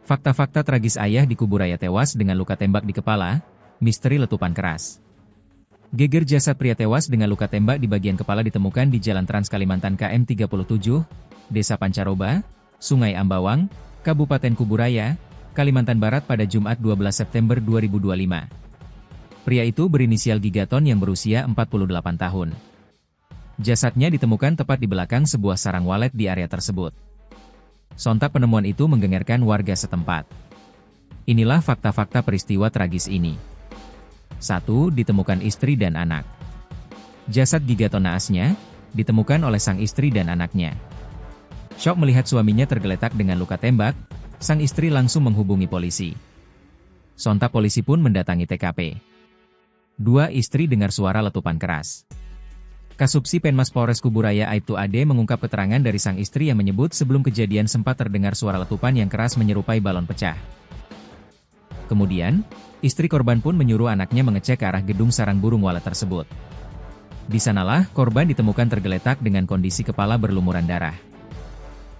Fakta-fakta tragis ayah di Kuburaya tewas dengan luka tembak di kepala, misteri letupan keras. Geger jasad pria tewas dengan luka tembak di bagian kepala ditemukan di Jalan Trans Kalimantan KM 37, Desa Pancaroba, Sungai Ambawang, Kabupaten Kuburaya, Kalimantan Barat pada Jumat 12 September 2025. Pria itu berinisial Gigaton yang berusia 48 tahun. Jasadnya ditemukan tepat di belakang sebuah sarang walet di area tersebut. Sontak penemuan itu menggegerkan warga setempat. Inilah fakta-fakta peristiwa tragis ini. 1. Ditemukan istri dan anak. Jasad Gigaton naasnya ditemukan oleh sang istri dan anaknya. Syok melihat suaminya tergeletak dengan luka tembak, sang istri langsung menghubungi polisi. Sontak polisi pun mendatangi TKP. 2. Istri dengar suara letupan keras. Kasubsi Penmas Polres Kuburaya Aibtu Ade mengungkap keterangan dari sang istri yang menyebut sebelum kejadian sempat terdengar suara letupan yang keras menyerupai balon pecah. Kemudian, istri korban pun menyuruh anaknya mengecek ke arah gedung sarang burung walet tersebut. Di sanalah korban ditemukan tergeletak dengan kondisi kepala berlumuran darah.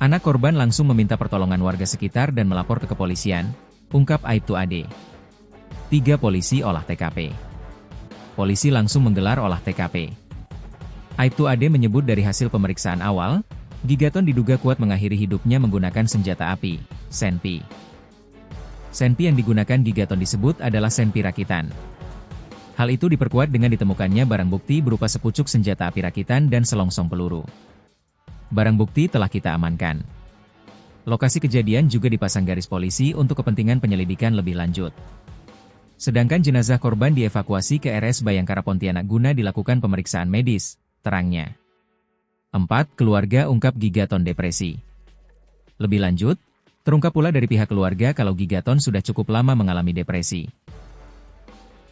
Anak korban langsung meminta pertolongan warga sekitar dan melapor ke kepolisian, ungkap Aibtu Ade. 3. Polisi olah TKP. Polisi langsung menggelar olah TKP. Aibtu Ade menyebut dari hasil pemeriksaan awal, Gigaton diduga kuat mengakhiri hidupnya menggunakan senjata api, senpi. Senpi yang digunakan Gigaton disebut adalah senpi rakitan. Hal itu diperkuat dengan ditemukannya barang bukti berupa sepucuk senjata api rakitan dan selongsong peluru. Barang bukti telah kita amankan. Lokasi kejadian juga dipasang garis polisi untuk kepentingan penyelidikan lebih lanjut. Sedangkan jenazah korban dievakuasi ke RS Bayangkara Pontianak guna dilakukan pemeriksaan medis, terangnya. 4. Keluarga ungkap Gigaton depresi. Lebih lanjut, terungkap pula dari pihak keluarga kalau Gigaton sudah cukup lama mengalami depresi.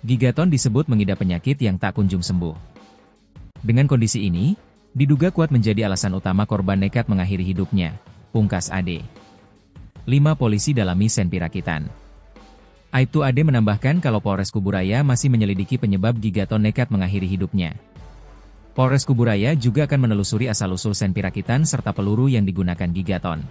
Gigaton disebut mengidap penyakit yang tak kunjung sembuh. Dengan kondisi ini, diduga kuat menjadi alasan utama korban nekat mengakhiri hidupnya, pungkas Ade. 5. Polisi dalami senpi rakitan. Aibtu Ade menambahkan kalau Polres Kuburaya masih menyelidiki penyebab Gigaton nekat mengakhiri hidupnya. Polres Kuburaya juga akan menelusuri asal-usul senpi rakitan serta peluru yang digunakan Gigaton.